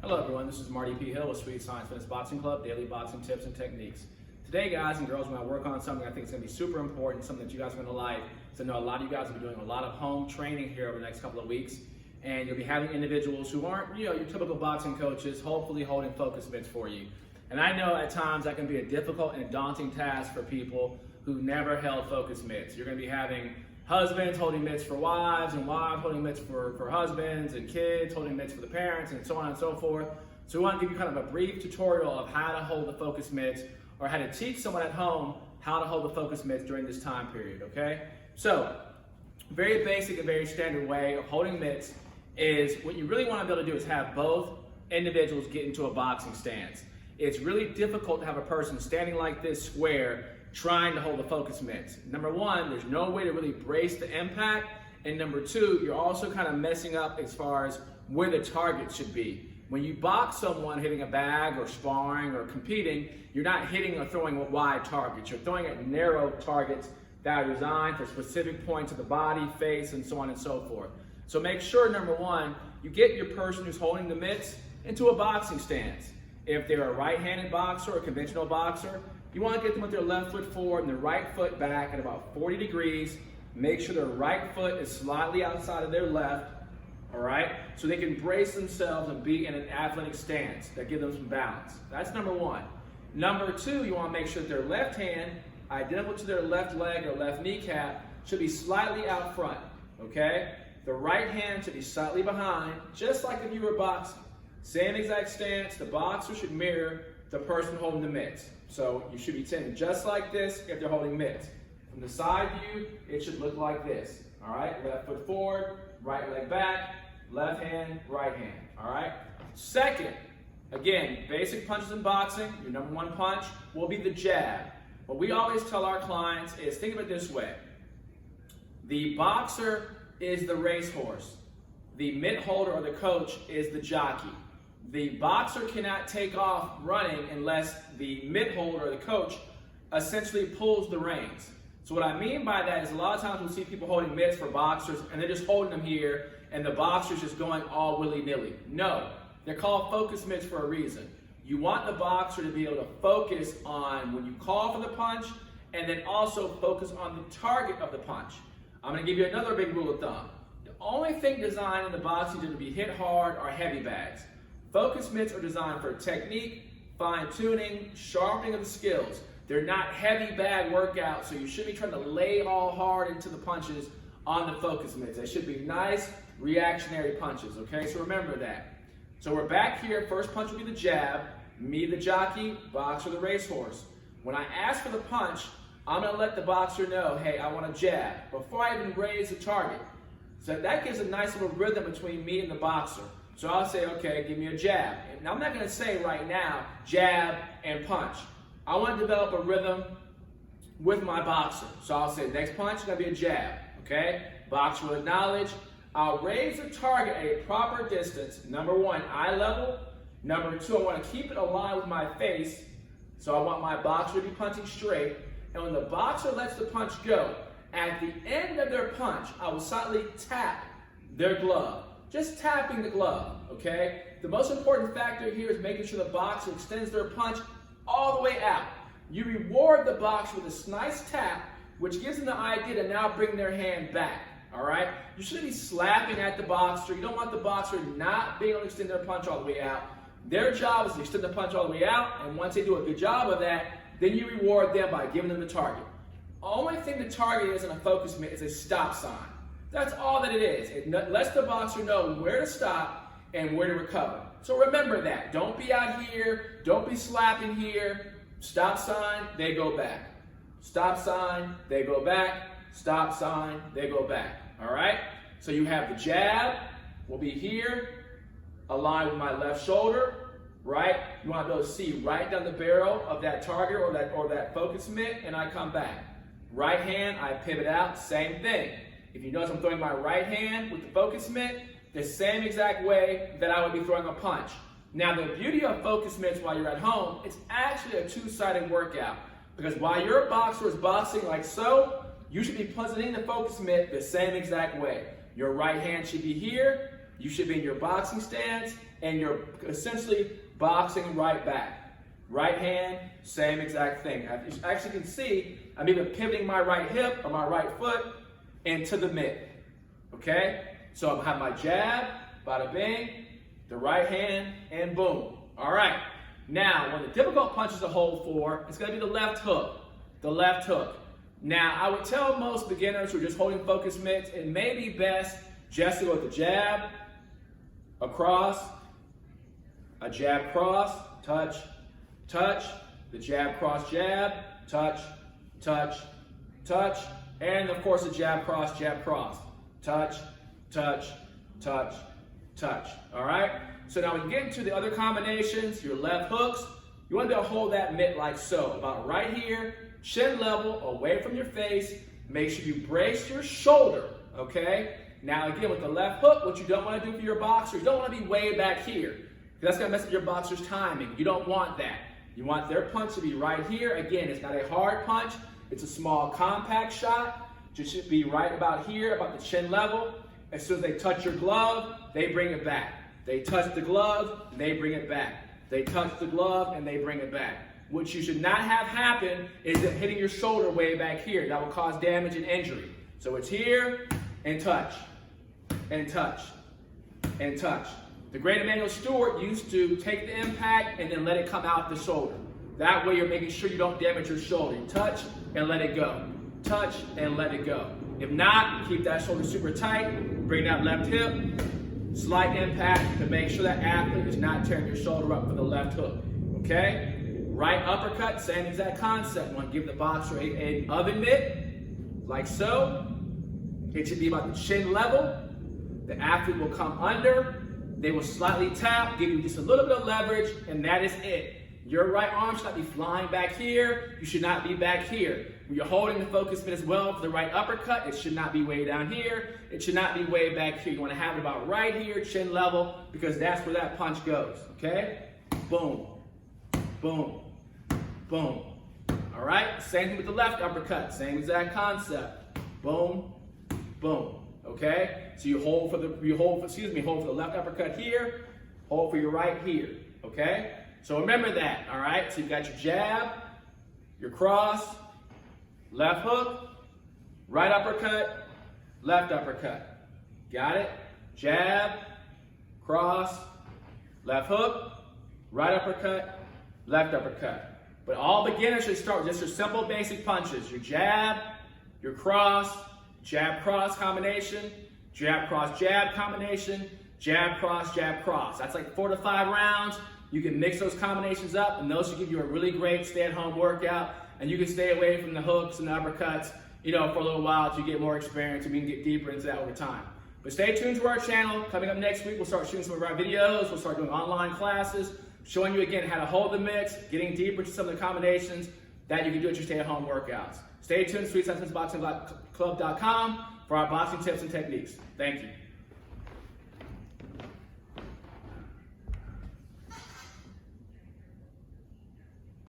Hello everyone, this is Marty P. Hill with Sweet Science Fitness Boxing Club, daily boxing tips and techniques. Today guys and girls, we're going to work on something I think is going to be super important, something that you guys are going to like. So I know a lot of you guys will be doing a lot of home training here over the next couple of weeks, and you'll be having individuals who aren't, your typical boxing coaches, hopefully holding focus mitts for you. And I know at times that can be a difficult and daunting task for people who never held focus mitts. You're going to be having husbands holding mitts for wives, and wives holding mitts for husbands, and kids holding mitts for the parents, and so on and so forth. So we want to give you kind of a brief tutorial of how to hold the focus mitts, or how to teach someone at home how to hold the focus mitts during this time period, okay? So, very basic and very standard way of holding mitts is what you really want to be able to do is have both individuals get into a boxing stance. It's really difficult to have a person standing like this square trying to hold the focus mitts. Number one, there's no way to really brace the impact. And number two, you're also kind of messing up as far as where the target should be. When you box someone hitting a bag or sparring or competing, you're not hitting or throwing at wide targets. You're throwing at narrow targets that are designed for specific points of the body, face, and so on and so forth. So make sure, number one, you get your person who's holding the mitts into a boxing stance. If they're a right-handed boxer or a conventional boxer, you want to get them with their left foot forward and their right foot back at about 40 degrees. Make sure their right foot is slightly outside of their left, all right? So they can brace themselves and be in an athletic stance that gives them some balance. That's number one. Number two, you want to make sure that their left hand, identical to their left leg or left kneecap, should be slightly out front, okay? The right hand should be slightly behind, just like if you were boxing. Same exact stance, the boxer should mirror the person holding the mitts. So you should be sitting just like this if they're holding mitts. From the side view, it should look like this. All right, left foot forward, right leg back, left hand, right hand. All right. Second, again, basic punches in boxing. Your number one punch will be the jab. What we always tell our clients is think of it this way. The boxer is the racehorse. The mitt holder or the coach is the jockey. The boxer cannot take off running unless the mitt holder or the coach essentially pulls the reins. So what I mean by that is a lot of times we'll see people holding mitts for boxers and they're just holding them here and the boxer's just going all willy-nilly. No, they're called focus mitts for a reason. You want the boxer to be able to focus on when you call for the punch and then also focus on the target of the punch. I'm going to give you another big rule of thumb. The only thing designed in the boxing gym to be hit hard are heavy bags. Focus mitts are designed for technique, fine-tuning, sharpening of the skills. They're not heavy bag workouts, so you shouldn't be trying to lay all hard into the punches on the focus mitts. They should be nice, reactionary punches, okay? So remember that. So we're back here. First punch will be the jab. Me, the jockey, boxer, the racehorse. When I ask for the punch, I'm going to let the boxer know, hey, I want a jab, before I even raise the target. So that gives a nice little rhythm between me and the boxer. So I'll say, okay, give me a jab. Now I'm not going to say right now, jab and punch. I want to develop a rhythm with my boxer. So I'll say, next punch is going to be a jab, okay? Boxer will acknowledge. I'll raise the target at a proper distance. Number one, eye level. Number two, I want to keep it aligned with my face. So I want my boxer to be punching straight. And when the boxer lets the punch go, at the end of their punch, I will slightly tap their glove. Just tapping the glove, okay? The most important factor here is making sure the boxer extends their punch all the way out. You reward the boxer with this nice tap, which gives them the idea to now bring their hand back, all right? You shouldn't be slapping at the boxer. You don't want the boxer not being able to extend their punch all the way out. Their job is to extend the punch all the way out, and once they do a good job of that, then you reward them by giving them the target. Only thing the target is in a focus mitt is a stop sign. That's all that it is. It lets the boxer know where to stop and where to recover. So remember that. Don't be out here. Don't be slapping here. Stop sign, they go back. Stop sign, they go back. Stop sign, they go back. All right? So you have the jab, will be here, aligned with my left shoulder, right? You want to be able to see right down the barrel of that target or that focus mitt, and I come back. Right hand, I pivot out, same thing. If you notice I'm throwing my right hand with the focus mitt, the same exact way that I would be throwing a punch. Now the beauty of focus mitts while you're at home, it's actually a two-sided workout. Because while your boxer is boxing like so, you should be positioning the focus mitt the same exact way. Your right hand should be here, you should be in your boxing stance, and you're essentially boxing right back. Right hand, same exact thing. As you actually can see, I'm even pivoting my right hip or my right foot into the mid. Okay? So I have my jab, bada bing, the right hand, and boom. All right. Now, one of the difficult punches to hold for is going to be the left hook. The left hook. Now, I would tell most beginners who are just holding focus mitts, it may be best just to go with the jab, across, a jab cross, touch, touch, the jab cross jab, touch, touch, touch, and of course the jab cross, touch, touch, touch, touch. All right? So now when you get into the other combinations, your left hooks, you want to be able to hold that mitt like so, about right here, chin level, away from your face. Make sure you brace your shoulder, okay? Now again, with the left hook, what you don't want to do for your boxer, you don't want to be way back here, because that's going to mess up your boxer's timing. You don't want that. You want their punch to be right here. Again, it's not a hard punch. It's a small, compact shot. It should be right about here, about the chin level. As soon as they touch your glove, they bring it back. They touch the glove, and they bring it back. They touch the glove, and they bring it back. What you should not have happen is it hitting your shoulder way back here. That will cause damage and injury. So it's here, and touch, and touch, and touch. The great Emanuel Steward used to take the impact and then let it come out the shoulder. That way you're making sure you don't damage your shoulder. You touch and let it go. Touch and let it go. If not, keep that shoulder super tight. Bring that left hip. Slight impact to make sure that athlete is not tearing your shoulder up for the left hook. Okay? Right uppercut, same exact concept. You want to give the boxer an oven mitt, like so. It should be about the chin level. The athlete will come under. They will slightly tap, give you just a little bit of leverage, and that is it. Your right arm should not be flying back here. You should not be back here. When you're holding the focus mitt as well for the right uppercut, it should not be way down here. It should not be way back here. You want to have it about right here, chin level, because that's where that punch goes, okay? Boom, boom, boom. All right, same thing with the left uppercut, same exact concept. Boom, boom. Okay, so you hold for the left uppercut here, hold for your right here. Okay, so remember that. All right, so you've got your jab, your cross, left hook, right uppercut, left uppercut. Got it? Jab, cross, left hook, right uppercut, left uppercut. But all beginners should start with just your simple basic punches. Your jab, your cross, jab cross combination, jab cross jab combination, jab cross jab cross. That's like 4 to 5 rounds. You can mix those combinations up, and those should give you a really great stay-at-home workout. And you can stay away from the hooks and the uppercuts, for a little while until you get more experience, and we can get deeper into that over time. But stay tuned to our channel. Coming up next week, we'll start shooting some of our videos. We'll start doing online classes, showing you again how to hold the mitts, getting deeper into some of the combinations that you can do at your stay-at-home workouts. Stay tuned to SweetScienceBoxingClub.com for our boxing tips and techniques. Thank you.